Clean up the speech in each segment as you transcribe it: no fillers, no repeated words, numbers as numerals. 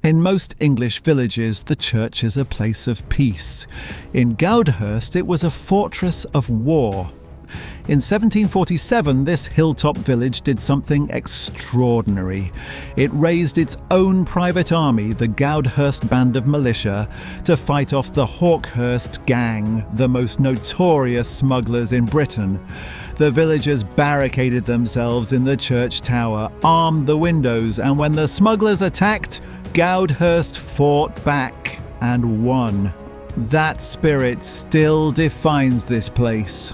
In most English villages, the church is a place of peace. In Goudhurst, it was a fortress of war. In 1747, this hilltop village did something extraordinary. It raised its own private army, the Goudhurst Band of Militia, to fight off the Hawkhurst Gang, the most notorious smugglers in Britain. The villagers barricaded themselves in the church tower, armed the windows, and when the smugglers attacked, Goudhurst fought back and won. That spirit still defines this place.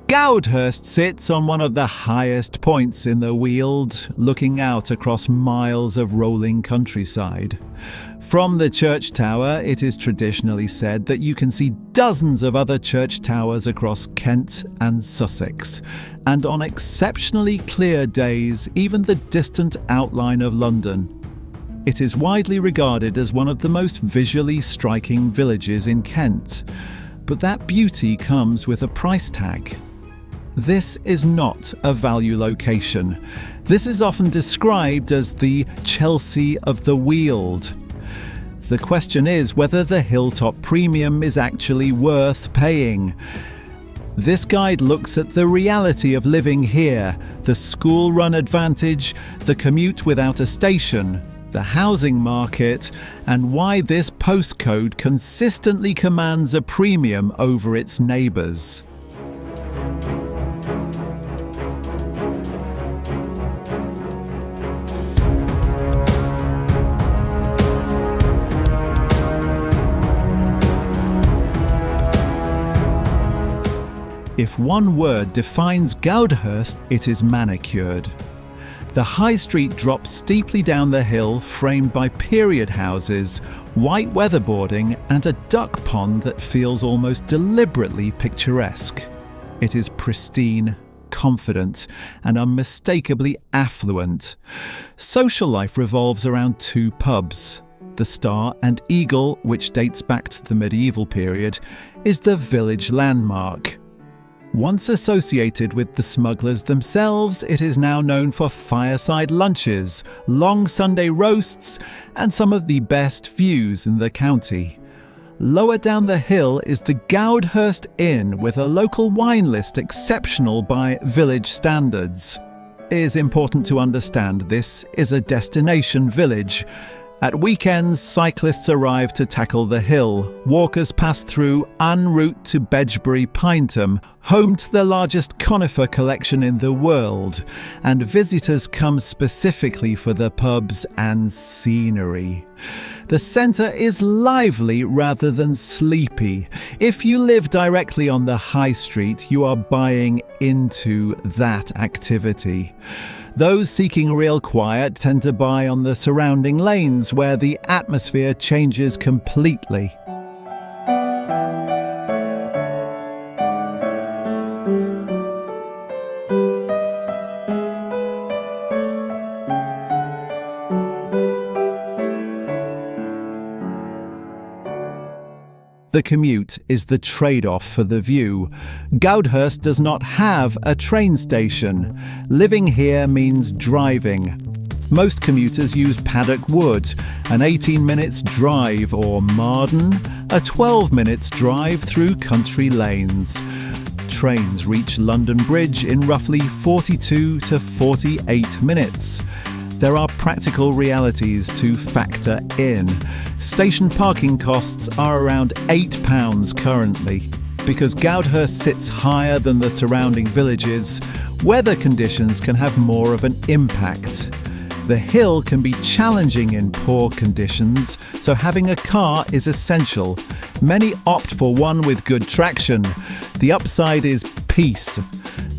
Goudhurst sits on one of the highest points in the Weald, looking out across miles of rolling countryside. From the church tower, it is traditionally said that you can see dozens of other church towers across Kent and Sussex, and on exceptionally clear days, even the distant outline of London. It is widely regarded as one of the most visually striking villages in Kent, but that beauty comes with a price tag. This is not a value location. This is often described as the Chelsea of the Weald. The question is whether the hilltop premium is actually worth paying. This guide looks at the reality of living here, the school-run advantage, the commute without a station, the housing market, and why this postcode consistently commands a premium over its neighbours. If one word defines Goudhurst, it is manicured. The high street drops steeply down the hill, framed by period houses, white weatherboarding, and a duck pond that feels almost deliberately picturesque. It is pristine, confident, and unmistakably affluent. Social life revolves around two pubs. The Star and Eagle, which dates back to the medieval period, is the village landmark. Once associated with the smugglers themselves, it is now known for fireside lunches, long Sunday roasts, and some of the best views in the county. Lower down the hill is the Goudhurst Inn, with a local wine list exceptional by village standards. It is important to understand this is a destination village. At weekends, cyclists arrive to tackle the hill. Walkers pass through en route to Bedgebury Pineham, home to the largest conifer collection in the world, and visitors come specifically for the pubs and scenery. The centre is lively rather than sleepy. If you live directly on the high street, you are buying into that activity. Those seeking real quiet tend to buy on the surrounding lanes, where the atmosphere changes completely. The commute is the trade-off for the view. Goudhurst does not have a train station. Living here means driving. Most commuters use Paddock Wood, an 18 minutes drive, or Marden, a 12 minutes drive through country lanes. Trains reach London Bridge in roughly 42 to 48 minutes. There are practical realities to factor in. Station parking costs are around £8 currently. Because Goudhurst sits higher than the surrounding villages, weather conditions can have more of an impact. The hill can be challenging in poor conditions, so having a car is essential. Many opt for one with good traction. The upside is peace.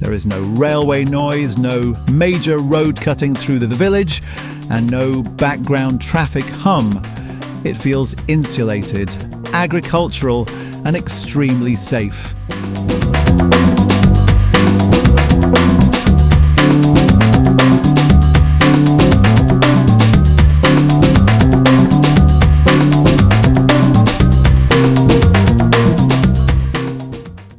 There is no railway noise, no major road cutting through the village, and no background traffic hum. It feels insulated, agricultural, and extremely safe.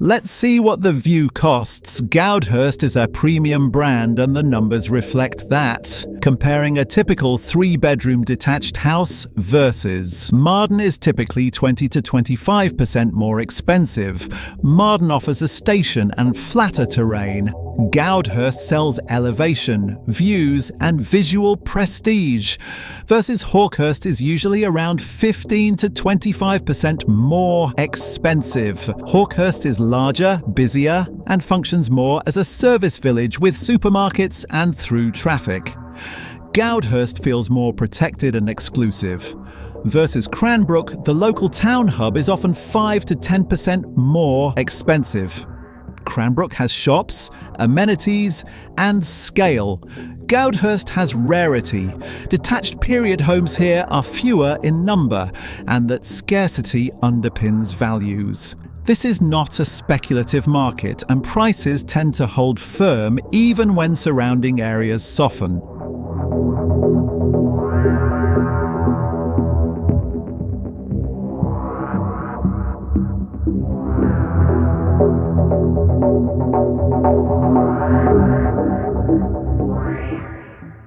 Let's see what the view costs. Goudhurst is a premium brand and the numbers reflect that. Comparing a typical 3-bedroom detached house versus Marden is typically 20 to 25% more expensive. Marden offers a station and flatter terrain. Goudhurst sells elevation, views, and visual prestige, versus Hawkhurst is usually around 15 to 25% more expensive. Hawkhurst is larger, busier, and functions more as a service village with supermarkets and through traffic. Goudhurst feels more protected and exclusive. Versus Cranbrook, the local town hub is often 5 to 10% more expensive. Cranbrook has shops, amenities, and scale. Goudhurst has rarity. Detached period homes here are fewer in number, and that scarcity underpins values. This is not a speculative market, and prices tend to hold firm even when surrounding areas soften.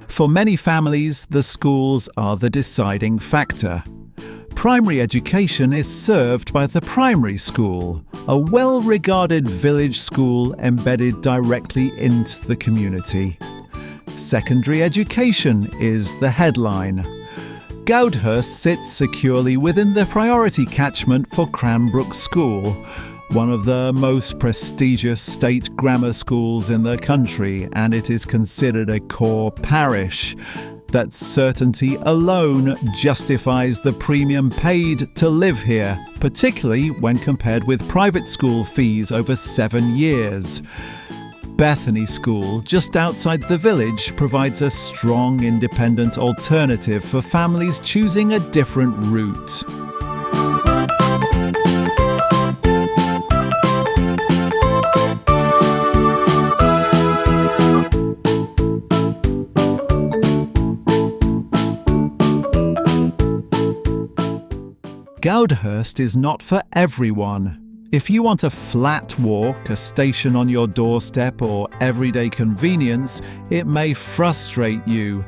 For many families, the schools are the deciding factor. Primary education is served by the primary school, a well-regarded village school embedded directly into the community. Secondary education is the headline. Goudhurst sits securely within the priority catchment for Cranbrook School, one of the most prestigious state grammar schools in the country, and it is considered a core parish. That certainty alone justifies the premium paid to live here, particularly when compared with private school fees over 7 years. Bethany School, just outside the village, provides a strong independent alternative for families choosing a different route. Goudhurst is not for everyone. If you want a flat walk, a station on your doorstep, or everyday convenience, it may frustrate you.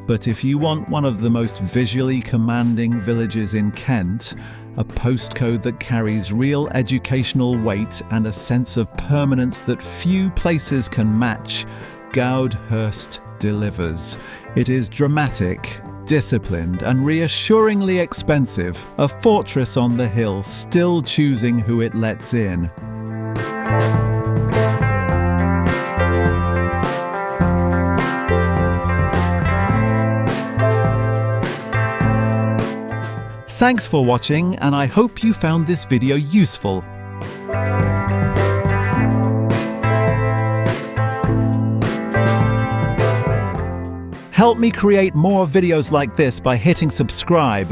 But if you want one of the most visually commanding villages in Kent, a postcode that carries real educational weight and a sense of permanence that few places can match, Goudhurst delivers. It is dramatic, disciplined, and reassuringly expensive, a fortress on the hill still choosing who it lets in. Thanks for watching, and I hope you found this video useful. Help me create more videos like this by hitting subscribe.